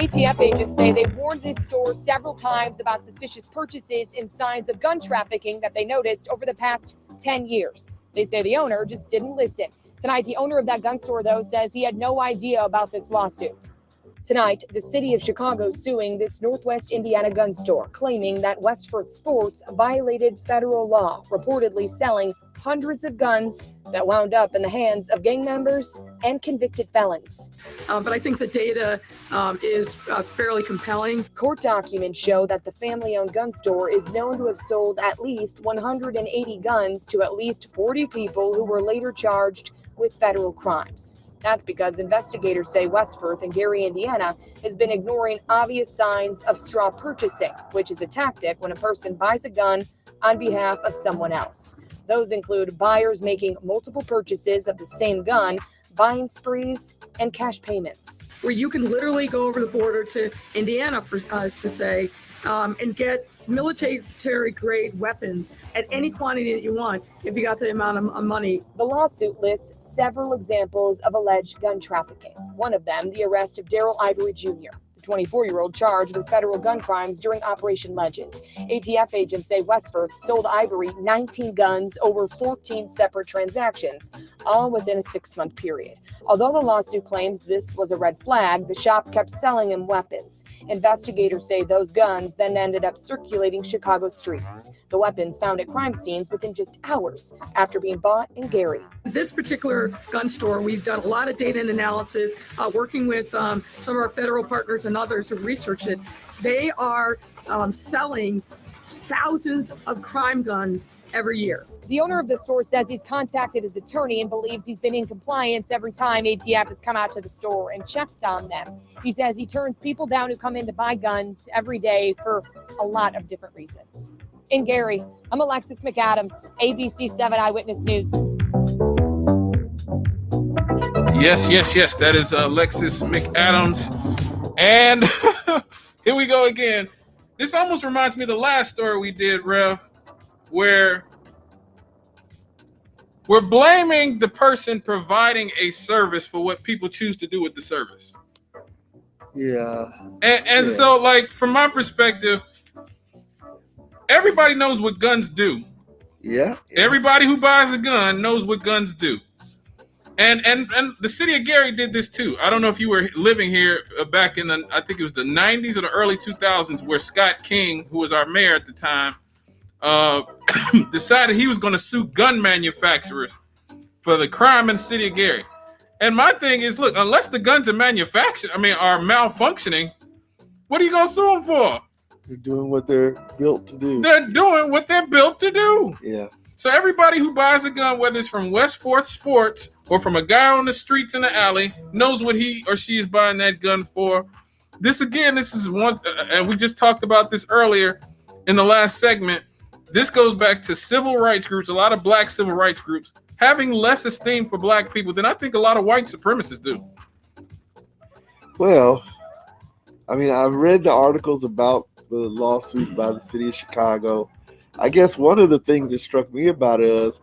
ATF agents say they warned this store several times about suspicious purchases and signs of gun trafficking that they noticed over the past 10 years. They say the owner just didn't listen. Tonight, the owner of that gun store, though, says he had no idea about this lawsuit. Tonight, the city of Chicago suing this Northwest Indiana gun store, claiming that Westford Sports violated federal law, reportedly selling hundreds of guns that wound up in the hands of gang members and convicted felons. But I think the data is fairly compelling. Court documents show that the family-owned gun store is known to have sold at least 180 guns to at least 40 people who were later charged with federal crimes. That's because investigators say Westford and Gary, Indiana, has been ignoring obvious signs of straw purchasing, which is a tactic when a person buys a gun on behalf of someone else. Those include buyers making multiple purchases of the same gun, buying sprees, and cash payments. Where you can literally go over the border to Indiana, for us to say, and get military-grade weapons at any quantity that you want if you got the amount of money. The lawsuit lists several examples of alleged gun trafficking. One of them, the arrest of Daryl Ivory Jr., the 24-year-old charged with federal gun crimes during Operation Legend. ATF agents say Westford sold Ivory 19 guns over 14 separate transactions, all within a 6-month period. Although the lawsuit claims this was a red flag, the shop kept selling him weapons. Investigators say those guns then ended up circulating Chicago streets. The weapons found at crime scenes within just hours after being bought in Gary. This particular gun store, we've done a lot of data and analysis, working with some of our federal partners and others who researched it. They are selling thousands of crime guns every year. The owner of the store says he's contacted his attorney and believes he's been in compliance every time ATF has come out to the store and checked on them. He says he turns people down who come in to buy guns every day for a lot of different reasons. In Gary, I'm Alexis McAdams, ABC 7 Eyewitness News. Yes, that is Alexis McAdams. And here we go again. This almost reminds me of the last story we did, Rev, where we're blaming the person providing a service for what people choose to do with the service. Yeah. And so, like, from my perspective, everybody knows what guns do. Yeah. Everybody who buys a gun knows what guns do. And the city of Gary did this too. I don't know if you were living here back in I think it was the 90s or the early 2000s, where Scott King, who was our mayor at the time, decided he was going to sue gun manufacturers for the crime in the city of Gary. And my thing is, look, unless the guns are are malfunctioning, what are you going to sue them for? They're doing what they're built to do. They're doing what they're built to do. Yeah. So everybody who buys a gun, whether it's from Westford Sports or from a guy on the streets in the alley, knows what he or she is buying that gun for. This is one, and we just talked about this earlier in the last segment. This goes back to civil rights groups, a lot of black civil rights groups, having less esteem for black people than I think a lot of white supremacists do. Well, I mean, I've read the articles about the lawsuit by the city of Chicago. I guess one of the things that struck me about it is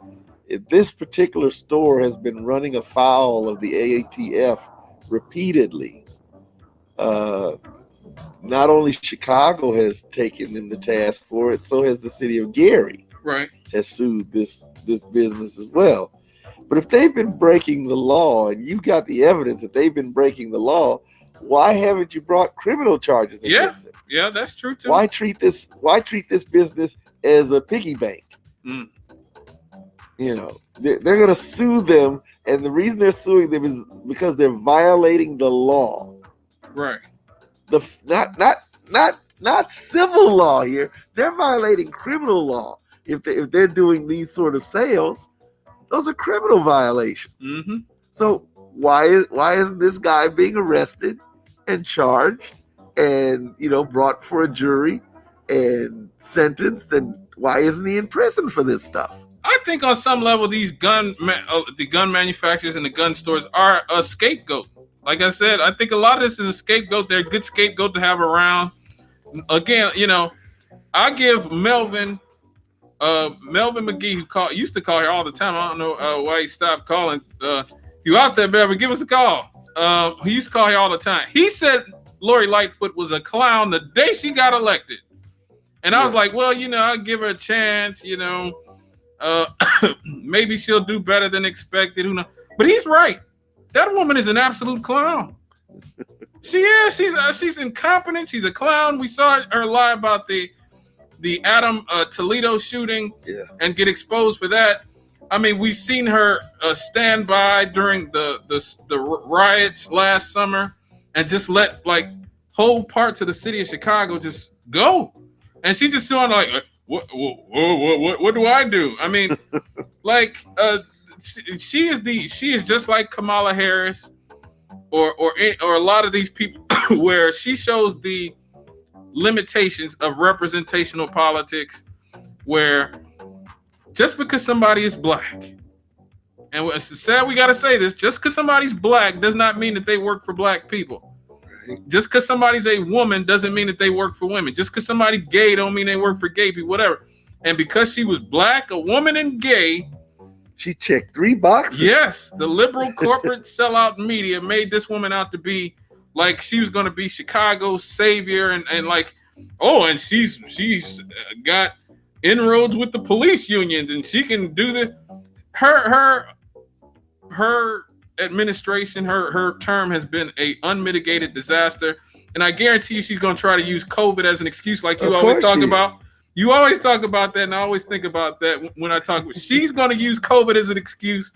this particular store has been running afoul of the AATF repeatedly. Not only Chicago has taken them to task for it, so has the city of Gary. Right. Has sued this business as well. But if they've been breaking the law and you've got the evidence that they've been breaking the law, why haven't you brought criminal charges against them? Yeah, that's true too. Why treat this business as a piggy bank? Mm. You know, they're going to sue them, and the reason they're suing them is because they're violating the law. Right. Not civil law here. They're violating criminal law. If they're doing these sort of sales, those are criminal violations. Mm-hmm. So why isn't this guy being arrested and charged and brought for a jury and sentenced, and why isn't he in prison for this stuff? I think on some level these the gun manufacturers and the gun stores are a scapegoat. Like I said, I think a lot of this is a scapegoat. They're a good scapegoat to have around. Again, I give Melvin McGee, who used to call here all the time. I don't know why he stopped calling. You out there, Melvin? Give us a call. He used to call here all the time. He said Lori Lightfoot was a clown the day she got elected. And I was Yeah. like, well, I'll give her a chance, maybe she'll do better than expected. Who knows? But he's right. That woman is an absolute clown. She is. She's incompetent. She's a clown. We saw her lie about the Adam Toledo shooting and get exposed for that. I mean, we've seen her stand by during the riots last summer and just let like whole parts of the city of Chicago just go. And she just on like, what do I do? I mean, like, she is just like Kamala Harris, or a lot of these people, where she shows the limitations of representational politics, where just because somebody is black, and it's sad we got to say this, just because somebody's black does not mean that they work for black people. Just because somebody's a woman doesn't mean that they work for women. Just because somebody's gay don't mean they work for gay people, whatever. And because she was black, a woman, and gay, she checked 3 boxes. Yes, the liberal corporate sellout media made this woman out to be like she was going to be Chicago's savior, and like, oh, and she's got inroads with the police unions, and she can do her administration, her term has been a unmitigated disaster, and I guarantee you she's going to try to use COVID as an excuse, like you always talk about. You always talk about that, and I always think about that when I talk. She's going to use COVID as an excuse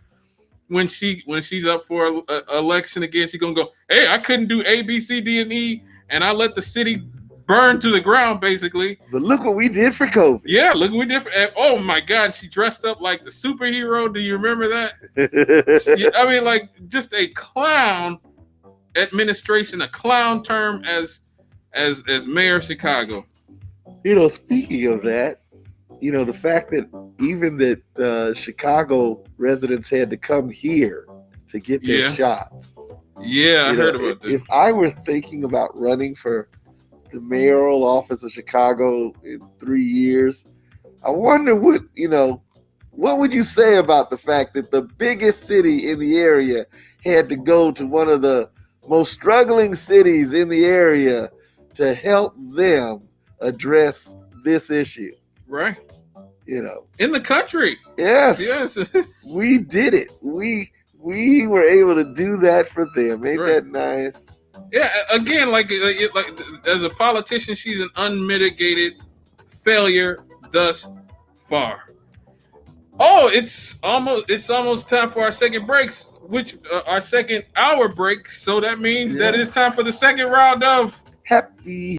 when she's up for an election again. She's going to go, hey, I couldn't do A, B, C, D, and E, and I let the city burn to the ground, basically. But look what we did for COVID. Yeah, look what we did for. Oh my God, she dressed up like the superhero. Do you remember that? I mean, like, just a clown administration, a clown term as mayor of Chicago. Speaking of that, the fact that even that Chicago residents had to come here to get their shots. Yeah, I heard about this. If I were thinking about running for the mayoral office of Chicago in 3 years, I wonder what would you say about the fact that the biggest city in the area had to go to one of the most struggling cities in the area to help them address this issue? Right. In the country. Yes. We did it. We were able to do that for them. Ain't that nice? Yeah, again, like as a politician, she's an unmitigated failure thus far. Oh, it's almost time for our second breaks, which our second hour break. So that means that it's time for the second round of Happy